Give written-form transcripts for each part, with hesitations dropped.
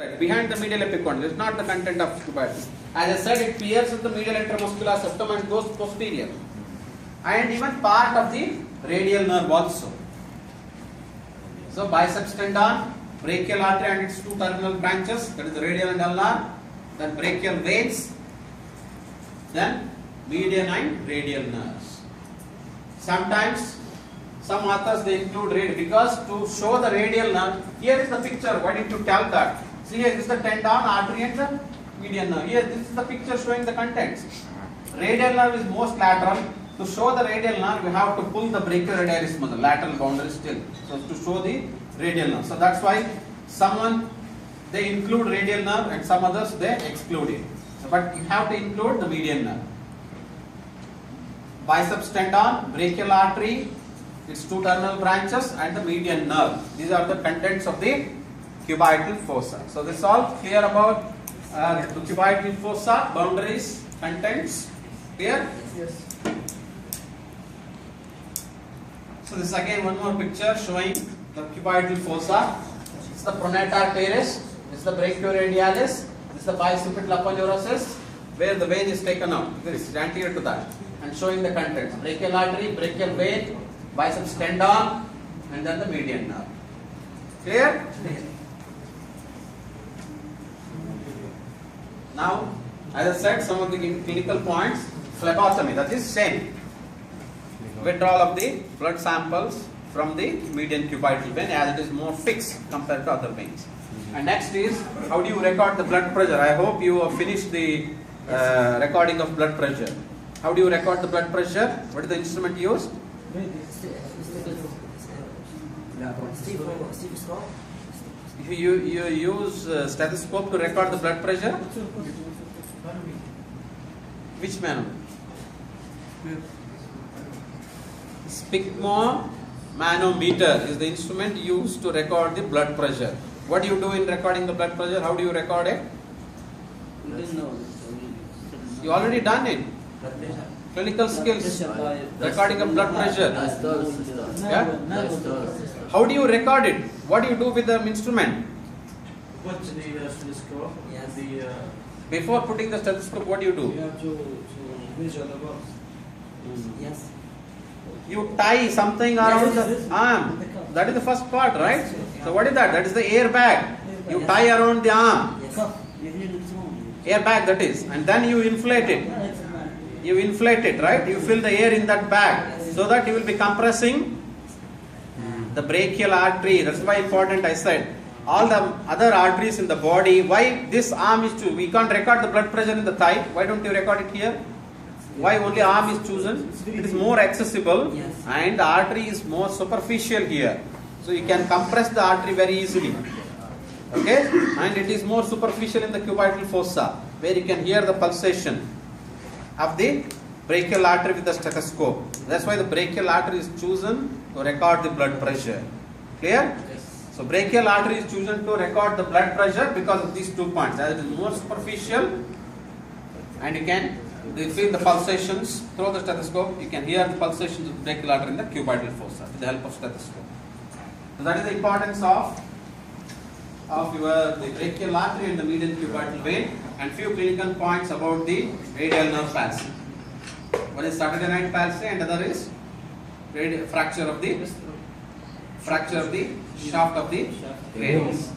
Behind the medial epicondyle, this is not the content of cuboid. As I said, it pierces the medial intramuscular septum and goes posterior, and even part of the radial nerve also. So biceps tendon, brachial artery and its two terminal branches, that is the radial and ulnar, then brachial veins, then median and radial nerves. Sometimes some authors they include radial because to show the radial nerve. Here is the picture. Why did you tell that? See, here is the tendon, artery and the median nerve. Here this is the picture showing the contents. Radial nerve is most lateral. To show the radial nerve, we have to pull the brachioradialis muscle, lateral boundary still. So to show the radial nerve. So that's why they include radial nerve and some others they exclude it. So, but you have to include the median nerve. Biceps tendon, brachial artery, its two terminal branches and the median nerve. These are the contents of the cuboidal fossa. So this is all clear about the cuboidal fossa, boundaries, contents. Clear? Yes. So this is again one more picture showing the cuboidal fossa. This is the pronator teres, this is the brachioradialis, this is the bicipital aponeurosis, where the vein is taken out. This is anterior to that, and showing the contents: brachial artery, brachial vein, biceps tendon, and then the median nerve. Clear? Now, as I said, some of the clinical points: phlebotomy, that is same. Withdrawal of the blood samples from the median cuboidal vein, as it is more fixed compared to other veins. And next is, how do you record the blood pressure? I hope you have finished the recording of blood pressure. How do you record the blood pressure? What is the instrument used? You use stethoscope to record the blood pressure? Which manometer? Sphygmomanometer is the instrument used to record the blood pressure. What do you do in recording the blood pressure? How do you record it? You already done it. Clinical skills. Recording of blood pressure. Yeah? How do you record it? What do you do with the instrument? Put the stethoscope. Yes. Before putting the stethoscope, what do you You do? have to measure the box. Yes. You tie something around the arm. That is the first part, right? So what is that? That is the air bag. You tie around the arm. Yes. Air bag, that is. And then you inflate it. You inflate it, right? You fill the air in that bag so that you will be compressing the brachial artery. That's why important I said. All the other arteries in the body. Why this arm is chosen? We can't record the blood pressure in the thigh. Why don't you record it here? Why only arm is chosen? It is more accessible, Yes. and the artery is more superficial here. So you can compress the artery very easily. Okay? And it is more superficial in the cuboidal fossa, where you can hear the pulsation of the brachial artery with the stethoscope. That's why the brachial artery is chosen to record the blood pressure. Clear? So brachial artery is chosen to record the blood pressure because of these 2 points. As it is more superficial, and you can feel the pulsations through the stethoscope. You can hear the pulsations of the brachial artery in the cuboidal fossa with the help of stethoscope. So that is the importance of the brachial artery and the median cuboidal vein, and few clinical points about the radial nerve palsy. One is Saturday night palsy, and other is fracture of the shaft of the radius.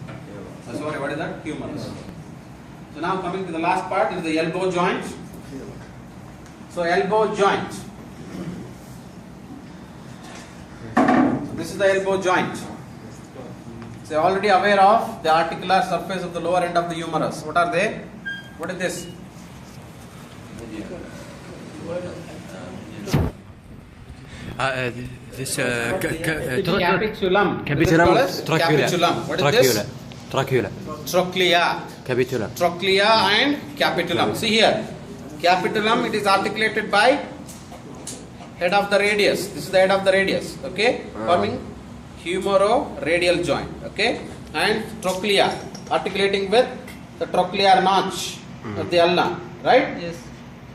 Sorry, what is that? Humerus. So now coming to the last part is the elbow joint. So elbow joint. So this is the elbow joint. So you are already aware of the articular surface of the lower end of the humerus. What are they? What is this? This Capitulum. capitulum, Capitulum. What is this? trochlea, Trochlea. capitulum. Trochlea and capitulum. See here. Capitulum, it is articulated by head of the radius. This is the head of the radius. Okay? Forming humero-radial joint. Okay? And trochlea, articulating with the trochlear notch of the ulna. Right? Yes.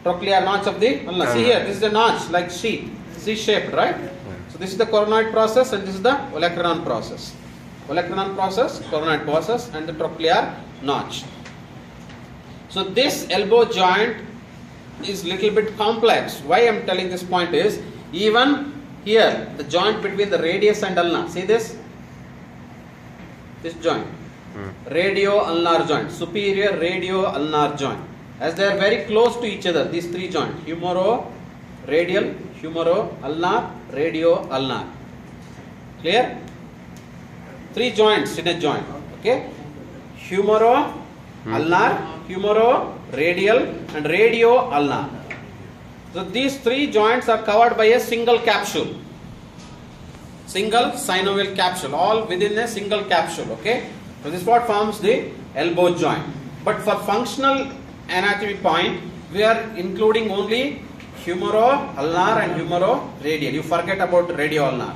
Trochlear notch of the ulna. See here, this is the notch like C-shaped, right? So this is the coronoid process and this is the olecranon process. Olecranon process, coronoid process, and the trochlear notch. So this elbow joint is little bit complex. Why I am telling this point is, even here the joint between the radius and ulnar, see this joint, radio ulnar joint, superior radio ulnar joint, as they are very close to each other, these three joints, humero radial, humero ulnar, radio ulnar. Clear? Three joints in a joint. Okay, humero ulnar, humero radial, and radio ulnar. So these three joints are covered by a single capsule, single synovial capsule, all within a single capsule. Okay, so this is what forms the elbow joint. But for functional anatomy point, we are including only humero ulnar and humero radial. You forget about radio ulnar.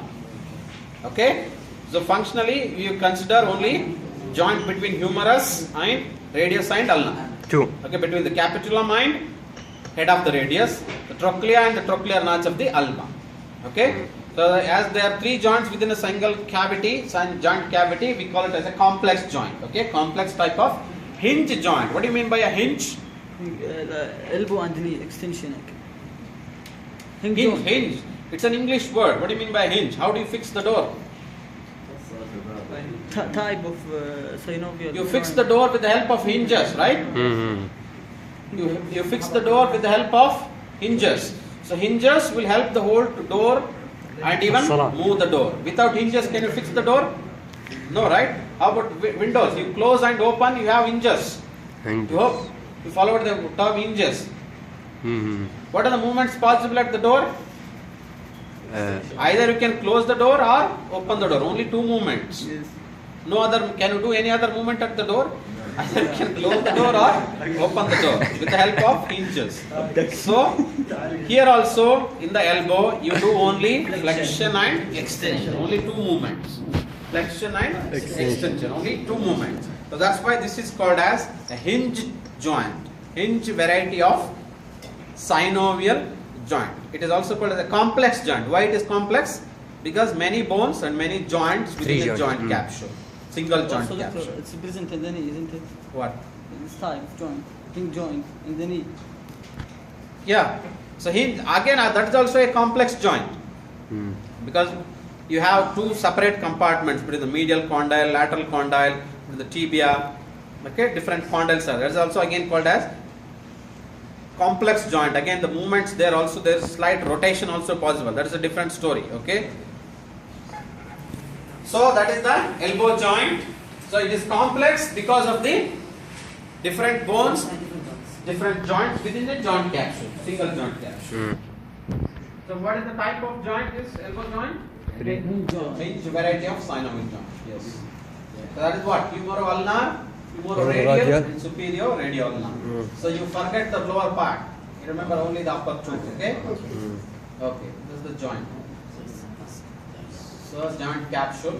Okay, so functionally you consider only joint between humerus and radius and ulnar. Okay, between the capitulum and head of the radius, the trochlea and the trochlear notch of the ulna. Okay, so as there are three joints within a single cavity, joint cavity, we call it as a complex joint. Okay, complex type of hinge joint. What do you mean by a hinge? The elbow and knee extension. Hinge. It's an English word. What do you mean by hinge? How do you fix the door? Type of synovial. You fix the door with the help of hinges, right? You fix the door with the help of hinges. So hinges will help the whole door and even move the door. Without hinges, can you fix the door? No, right? How about windows? You close and open, you have hinges. You followed the term hinges. What are the movements possible at the door? Either you can close the door or open the door. Only two movements. Yes. No other. Can you do any other movement at the door? Either you can close the door or open the door with the help of hinges. So here also in the elbow you do only flexion and extension. Only two movements. Flexion and extension. Only two movements. So that's why this is called as a hinge joint. Hinge variety of synovial joint. It is also called as a complex joint. Why it is complex? Because many bones and many joints within a joint capsule. Single joint Also, doctor, capsule. it's present in the knee, isn't it? What? This type of joint, hinge joint in the knee. Yeah. So hinge again that is also a complex joint. Because you have two separate compartments between the medial condyle, lateral condyle, the tibia. Okay, different condyles are. That is also again called as complex joint. Again the movements there also, there is slight rotation also possible. That is a different story. Okay. So that is the elbow joint. So it is complex because of the different bones, different joints within the joint capsule, single joint capsule. So what is the type of joint is elbow joint? Hinge variety of synovial joint. Yes. So that is what? Humero-ulnar, humero-radial and superior-radial ulnar. So you forget the lower part. You remember only the upper two. Okay? Okay. This is the joint. So joint capsule.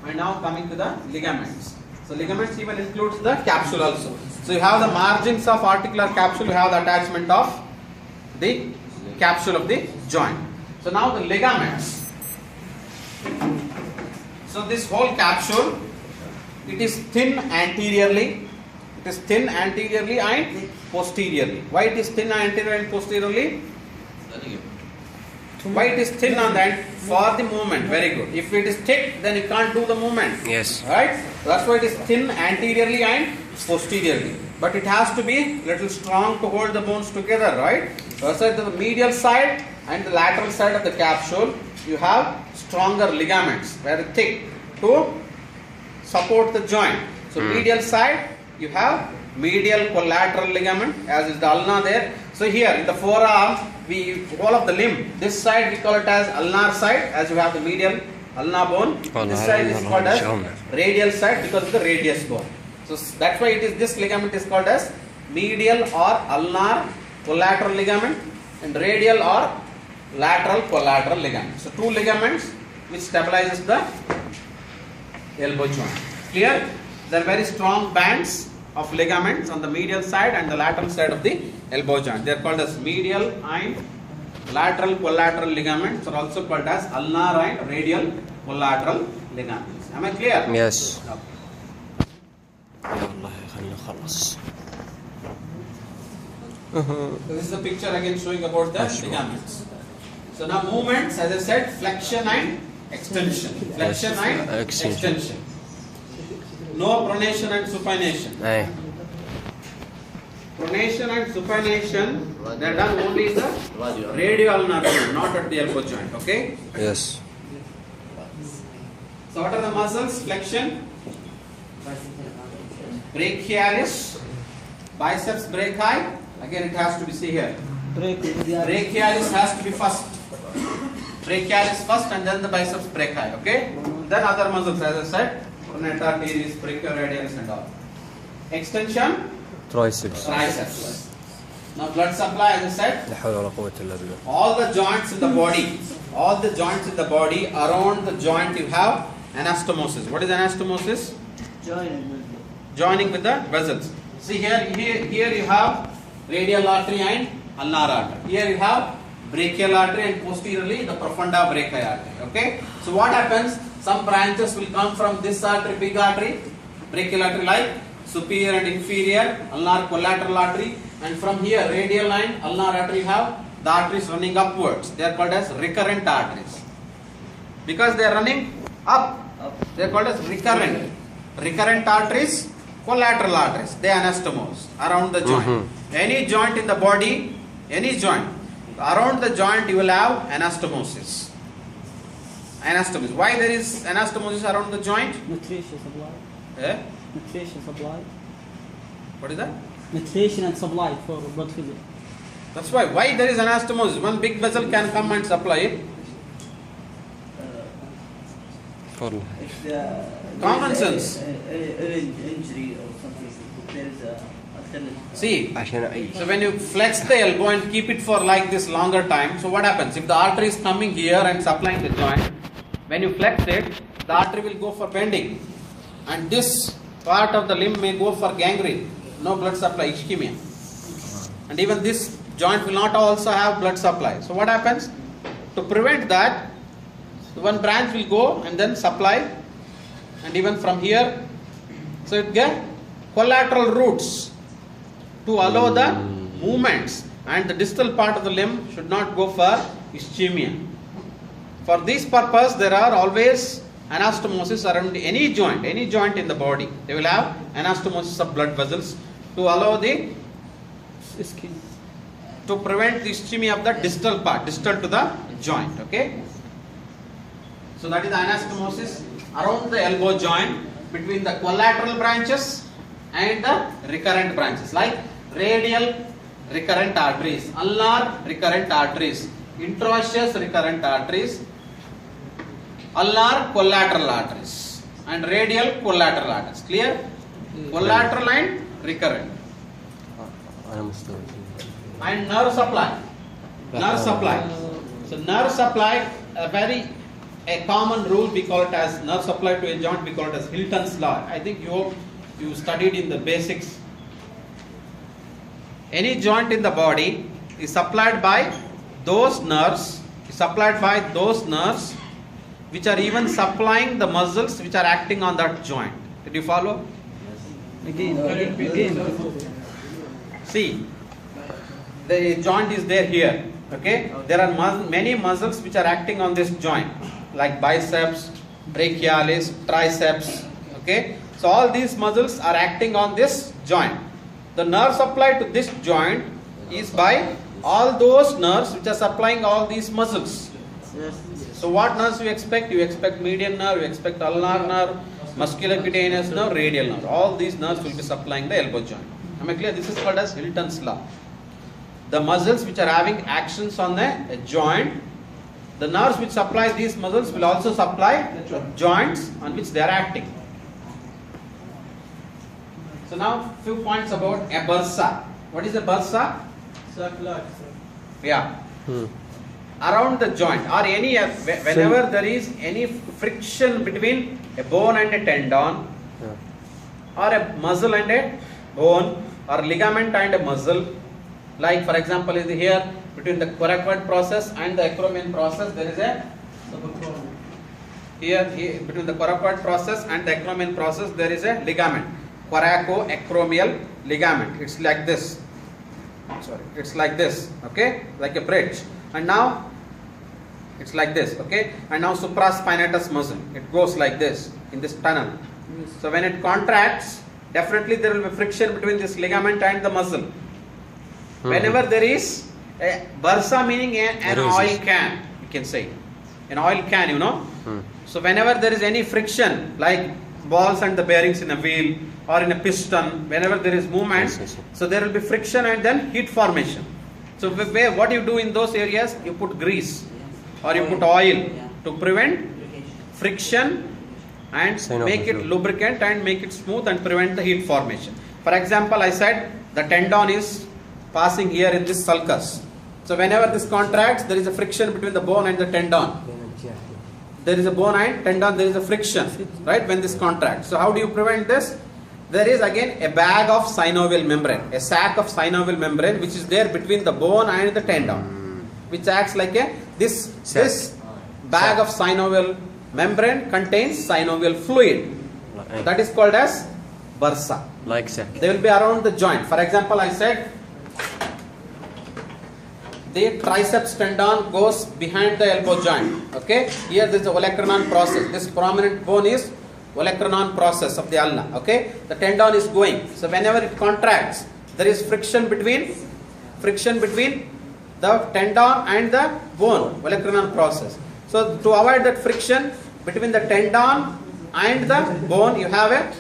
And now coming to the ligaments. So ligaments even includes the capsule also. So you have the margins of articular capsule, you have the attachment of the capsule of the joint. So now the ligaments. So this whole capsule, it is thin anteriorly. It is thin anteriorly and posteriorly. Why it is thin anteriorly and posteriorly? Why it is thin on that? For the movement. Very good. If it is thick, then you can't do the movement. Yes. Right? That's why it is thin anteriorly and posteriorly. But it has to be little strong to hold the bones together, right? So the medial side and the lateral side of the capsule, you have stronger ligaments, very thick, to support the joint. So medial side, you have medial collateral ligament, as is the ulna there. So here in the forearm, whole of the limb, this side we call it as ulnar side, as you have the medial ulnar bone. This side is called as radial side because of the radius bone. So that's why this ligament is called as medial or ulnar collateral ligament and radial or lateral collateral ligament. So two ligaments which stabilizes the elbow joint. Clear? There are very strong bands of ligaments on the medial side and the lateral side of the elbow joint. They are called as medial and lateral collateral ligaments, are also called as ulnar and radial collateral ligaments. Am I clear? Yes. Okay. خلاص. So this is a picture again showing about the ligaments. So now movements, as I said, flexion and extension. Flexion and extension. No pronation and supination. ايه. Pronation and supination, they are done only in the radial nerve, not at the elbow joint. Okay. Yes. So what are the muscles? Flexion, brachialis, biceps brachii. Again, it has to be see here. Brachialis has to be first. Brachialis first, and then the biceps brachii. Okay. Then other muscles, as I said, pronator teres, brachioradialis, and all. Extension, Triceps. triceps. Now blood supply, as I said, لا حول ولا قوة إلا بالله. all the joints in the body, around the joint you have anastomosis. What is anastomosis? Joining with the vessels. See here you have radial artery and ulnar artery. Here you have brachial artery and posteriorly the profunda brachii artery. Okay. So what happens? Some branches will come from this artery, big artery, brachial artery, like superior and inferior, ulnar collateral artery, and from here radial and ulnar artery have the arteries running upwards. They are called as recurrent arteries. Because they are running up, they are called as recurrent. Recurrent arteries, collateral arteries, they anastomose around the joint. Any joint in the body, any joint, around the joint you will have anastomosis. Anastomosis. Why there is anastomosis around the joint? Nutrition supply. Eh? Nutrition supply. What is that? Nutrition and supply for blood flow. That's why. Why there is anastomosis? One big vessel can come and supply it. فرن. If Common there is sense. an injury or something, there is a alternative. See, عشان أي. so when you flex the elbow and keep it for like this longer time, so what happens? If the artery is coming here and supplying the joint, when you flex it, the artery will go for bending. And this part of the limb may go for gangrene. No blood supply, ischemia. And even this joint will not also have blood supply. So what happens? To prevent that, one branch will go and then supply, and even from here, so it get collateral roots to allow the movements, and the distal part of the limb should not go for ischemia. For this purpose, there are always anastomosis around any joint in the body. They will have anastomosis of blood vessels to allow the Skin. to prevent the ischemia of the distal part, distal to the joint. Okay. So that is the anastomosis around the elbow joint between the collateral branches and the recurrent branches, like radial recurrent arteries, ulnar recurrent arteries, interosseous recurrent arteries, ulnar collateral arteries, and radial collateral arteries. Clear? Collateral and recurrent. أنا مستوعب. And nerve supply. Nerve supply. So nerve supply, a common rule, we call it as nerve supply to a joint, we call it as Hilton's law. I think you studied in the basics. Any joint in the body is supplied by those nerves, which are even supplying the muscles which are acting on that joint. Did you follow? Again. See, the joint is there here. Okay, there are many muscles which are acting on this joint, like biceps, brachialis, triceps. Okay, so all these muscles are acting on this joint. The nerve supply to this joint is by all those nerves which are supplying all these muscles. So what nerves you expect? You expect median nerve, you expect ulnar nerve, musculocutaneous nerve, radial nerve. All these nerves will be supplying the elbow joint. Am I clear? This is called as Hilton's law. The muscles which are having actions on the joint, the nerves which supply these muscles will also supply the joints on which they are acting. So now few points about a bursa. What is a bursa? Circular. Yeah. Around the joint, or whenever there is any friction between a bone and a tendon, or a muscle and a bone, or ligament and a muscle, like for example is here between the coracoid process and the acromion process, there is a here between the coracoid process and the acromion process there is a ligament. coracoacromial ligament. It's like this. Sorry, it's like this. Okay, like a bridge. And now it's like this. Okay, and now supraspinatus muscle. It goes like this in this tunnel. So when it contracts, definitely there will be friction between this ligament and the muscle. Whenever there is a bursa, meaning an oil can, you can say an oil can, you know. So whenever there is any friction, like balls and the bearings in a wheel or in a piston, whenever there is movement, so there will be friction and then heat formation. So what you do in those areas, you put grease or you put oil to prevent friction and make it lubricant and make it smooth and prevent the heat formation. For example, I said the tendon is passing here in this sulcus. So whenever this contracts, there is a friction between the bone and the tendon. There is a bone and tendon, there is a friction, right, when this contracts. So how do you prevent this? There is again a bag of synovial membrane, a sac of synovial membrane which is there between the bone and the tendon, which acts like this bag of synovial membrane contains synovial fluid. That is called as bursa. Like sack. They will be around the joint. For example, I said the triceps tendon goes behind the elbow joint. Okay, here there is a olecranon process. This prominent bone is olecranon process of the ulna. Okay, the tendon is going. So whenever it contracts, there is friction between the tendon and the bone, olecranon process. So to avoid that friction between the tendon and the bone, you have a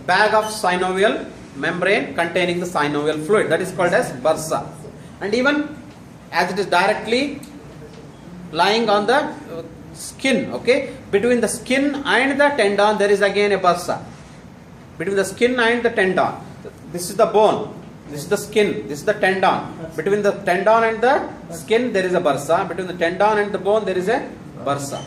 bag of synovial membrane containing the synovial fluid. That is called as bursa. And even as it is directly lying on the skin, okay, between the skin and the tendon there is again a bursa. Between the skin and the tendon, this is the bone, this is the skin, this is the tendon. Between the tendon and the skin there is a bursa. Between the tendon and the bone there is a bursa.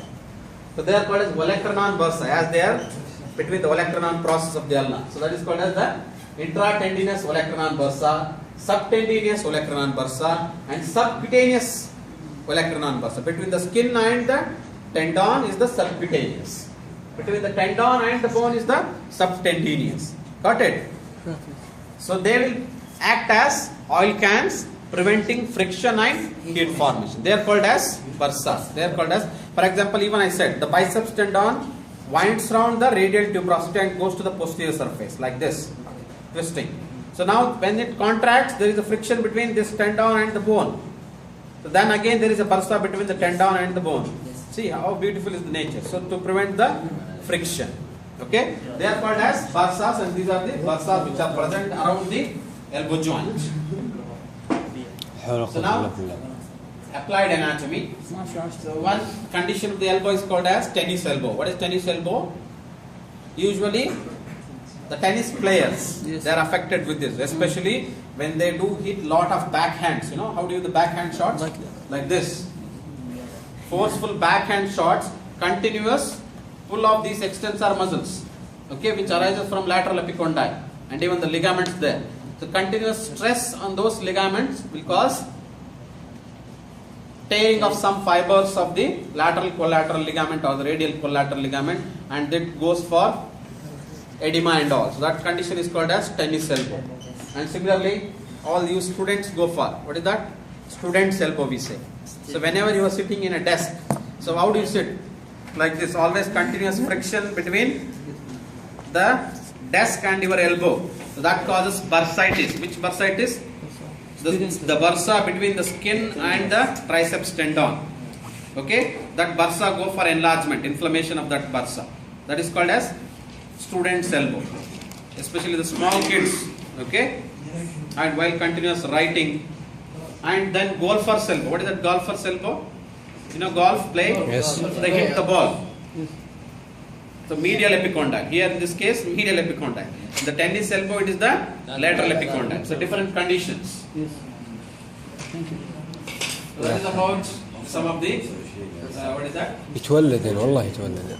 So they are called as olecranon bursa, as they are between the olecranon process of the ulna. So that is called as the intratendinous olecranon bursa, subtendinous olecranon bursa, and subcutaneous olecranon bursa. Between the skin and the tendon is the subcutaneous. Between the tendon and the bone is the subtendinous. Got it? So they will act as oil cans, preventing friction and heat formation. They are called as bursas. They are called as, for example, even I said the biceps tendon winds around the radial tuberosity and goes to the posterior surface like this, twisting. So now when it contracts, there is a friction between this tendon and the bone. So then again there is a bursa between the tendon and the bone. See how beautiful is the nature. So to prevent the friction. Okay, they are called as bursas, and these are the bursas which are present around the elbow joint. So now applied anatomy. So one condition of the elbow is called as tennis elbow. What is tennis elbow? Usually the tennis players, they are affected with this, especially when they do hit lot of backhands. You know how do you do the backhand shots? Like this. Forceful backhand shots, continuous pull of these extensor muscles, okay, which arises from lateral epicondyl and even the ligaments there. So continuous stress on those ligaments will cause tearing of some fibers of the lateral collateral ligament or the radial collateral ligament, and that goes for edema and all. So that condition is called as tennis elbow. And similarly, all you students go for, what is that? Student's elbow we say. So whenever you are sitting in a desk, so how do you sit? Like this, always continuous friction between the desk and your elbow. So that causes bursitis. Which bursitis? The bursa between the skin and the triceps tendon. Okay, that bursa go for enlargement, inflammation of that bursa. That is called as student's elbow. Especially the small kids. Okay, and while continuous writing. And then golfer's elbow. What is that golfer's elbow? You know golf play? Yes. They hit the ball. So medial epicondyle. Here in this case, medial epicondyle. The tennis elbow, it is the lateral epicondyle. So different conditions. Yes. Thank you. So that is about some of the what is that? يتولدن والله يتولدن.